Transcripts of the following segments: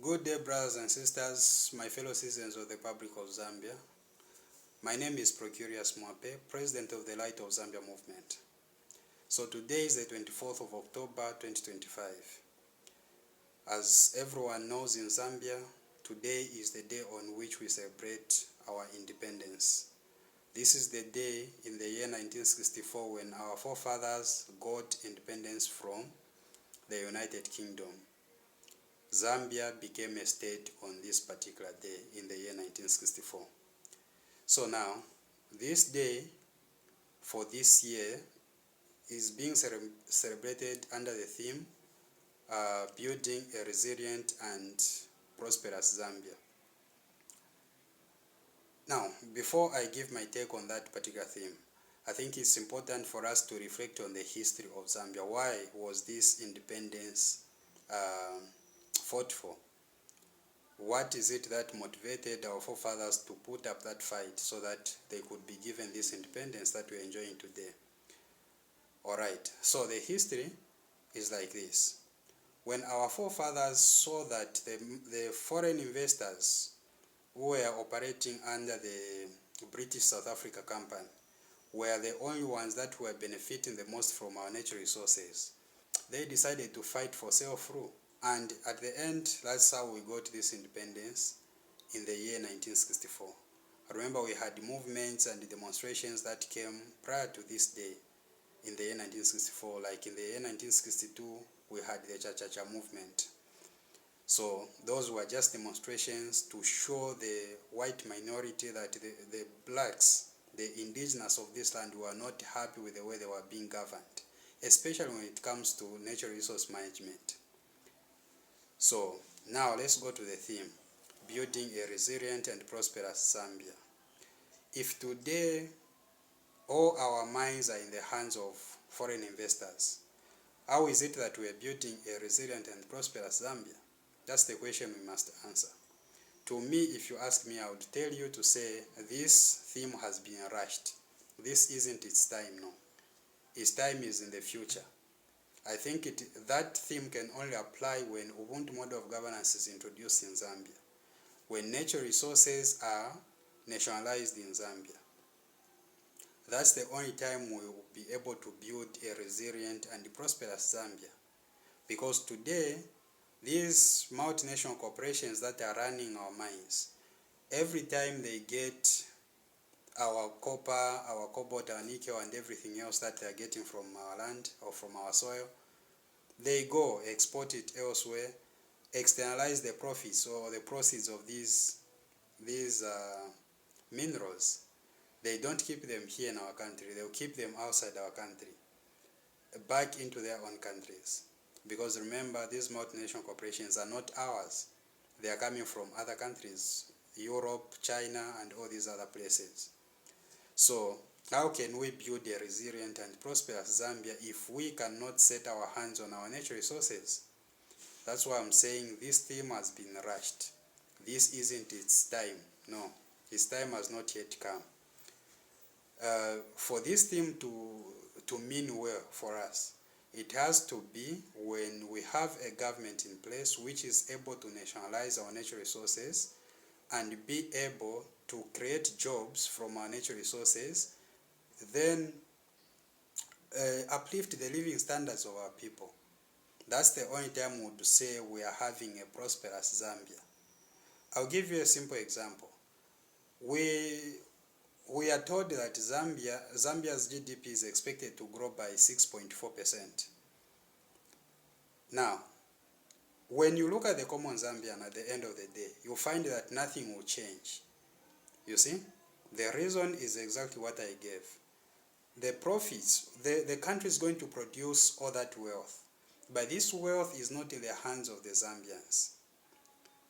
Good day, brothers and sisters, my fellow citizens of the Republic of Zambia. My name is Procurious Mwape, President of the Light of Zambia movement. So today is the 24th of October 2025. As everyone knows in Zambia, today is the day on which we celebrate our independence. This is the day in the year 1964 when our forefathers got independence from the United Kingdom. Zambia became a state on this particular day in the year 1964. So now, this day for this year is being celebrated under the theme Building a Resilient and Prosperous Zambia. Now, before I give my take on that particular theme, I think it's important for us to reflect on the history of Zambia. Why was this independence fought for? What is it that motivated our forefathers to put up that fight so that they could be given this independence that we're enjoying today? Alright, so the history is like this. When our forefathers saw that the foreign investors who were operating under the British South Africa Company were the only ones that were benefiting the most from our natural resources, they decided to fight for self-rule. And at the end, that's how we got this independence in the year 1964. Remember, we had movements and demonstrations that came prior to this day in the year 1964. Like in the year 1962, we had the Cha-Cha-Cha movement. So those were just demonstrations to show the white minority that the blacks, the indigenous of this land, were not happy with the way they were being governed, especially when it comes to natural resource management. So now let's go to the theme, building a resilient and prosperous Zambia. If today all our mines are in the hands of foreign investors, how is it that we are building a resilient and prosperous Zambia? That's the question we must answer. To me, if you ask me, I would tell you to say this theme has been rushed. This isn't its time, no. Its time is in the future. I think that theme can only apply when Ubuntu model of governance is introduced in Zambia, when natural resources are nationalized in Zambia. That's the only time we will be able to build a resilient and prosperous Zambia. Because today, these multinational corporations that are running our mines, every time they get our copper, our cobalt, our nickel, and everything else that they are getting from our land or from our soil, they go export it elsewhere, externalize the profits or the proceeds of these minerals. They don't keep them here in our country. They'll keep them outside our country, back into their own countries. Because remember, these multinational corporations are not ours. They are coming from other countries, Europe, China, and all these other places. So how can we build a resilient and prosperous Zambia if we cannot set our hands on our natural resources? That's why I'm saying this theme has been rushed. This isn't its time. No, its time has not yet come. For this theme to mean well for us, it has to be when we have a government in place which is able to nationalize our natural resources and be able to create jobs from our natural resources, then uplift the living standards of our people. That's the only time we would say we are having a prosperous Zambia. I'll give you a simple example. We are told that Zambia's GDP is expected to grow by 6.4%. Now, when you look at the common Zambian at the end of the day, you'll find that nothing will change. You see? The reason is exactly what I gave. The profits, the country is going to produce all that wealth, but this wealth is not in the hands of the Zambians.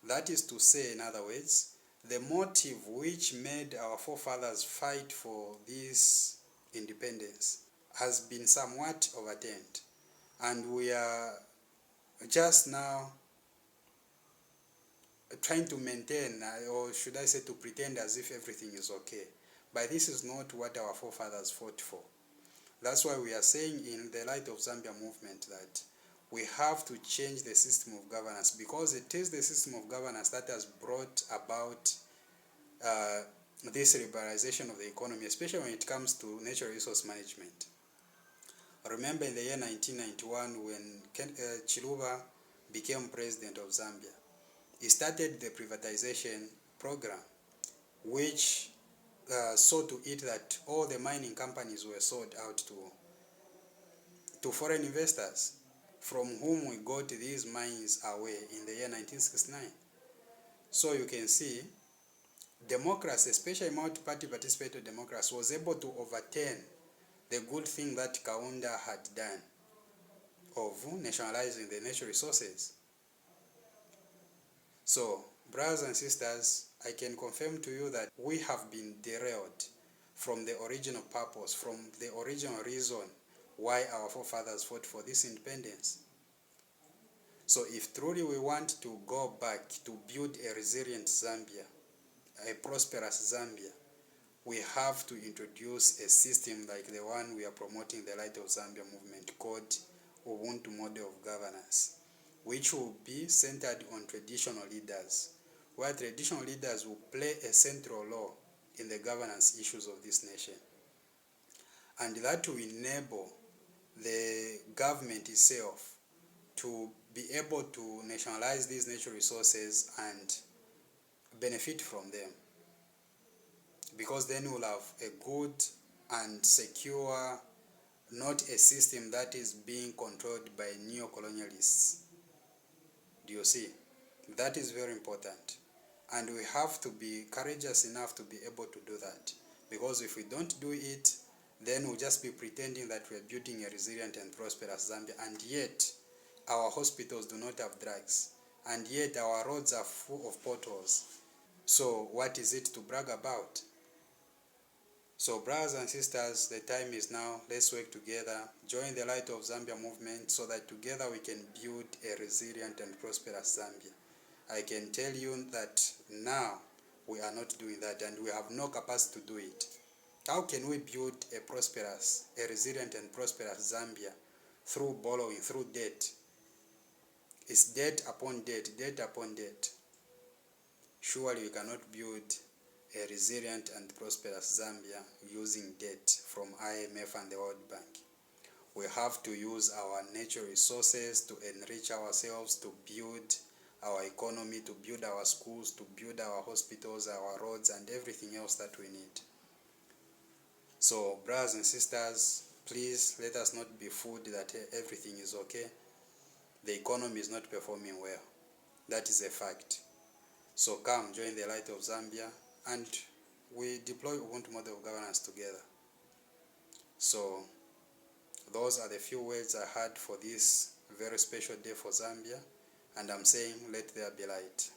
That is to say, in other words, the motive which made our forefathers fight for this independence has been somewhat overturned, and we are just now trying to maintain, or should I say to pretend as if everything is okay. But this is not what our forefathers fought for. That's why we are saying in the Light of Zambia movement that we have to change the system of governance, because it is the system of governance that has brought about this liberalization of the economy, especially when it comes to natural resource management. Remember in the year 1991 when Chiluba became president of Zambia, he started the privatization program, which saw to it that all the mining companies were sold out to foreign investors, from whom we got these mines away in the year 1969. So you can see, democracy, especially multi-party participatory democracy, was able to overturn the good thing that Kaunda had done of nationalizing the natural resources. So, brothers and sisters, I can confirm to you that we have been derailed from the original purpose, from the original reason why our forefathers fought for this independence. So if truly we want to go back to build a resilient Zambia, a prosperous Zambia, we have to introduce a system like the one we are promoting, the Light of Zambia movement, called Ubuntu model of governance, which will be centered on traditional leaders, where traditional leaders will play a central role in the governance issues of this nation. And that will enable the government itself to be able to nationalize these natural resources and benefit from them. Because then we'll have a good and secure, not a system that is being controlled by neo-colonialists. Do you see? That is very important. And we have to be courageous enough to be able to do that. Because if we don't do it, then we'll just be pretending that we're building a resilient and prosperous Zambia, and yet our hospitals do not have drugs, and yet our roads are full of potholes. So what is it to brag about? So brothers and sisters, the time is now. Let's work together. Join the Light of Zambia movement so that together we can build a resilient and prosperous Zambia. I can tell you that now we are not doing that, and we have no capacity to do it. How can we build a resilient and prosperous Zambia? Through borrowing, through debt. It's debt upon debt, debt upon debt. Surely we cannot build a resilient and prosperous Zambia using debt from IMF and the World Bank. We have to use our natural resources to enrich ourselves, to build our economy, to build our schools, to build our hospitals, our roads, and everything else that we need. So, brothers and sisters, please let us not be fooled that everything is okay. The economy is not performing well. That is a fact. So come, join the Light of Zambia, and we deploy Ubuntu model of governance together. So those are the few words I had for this very special day for Zambia, and I'm saying, let there be light.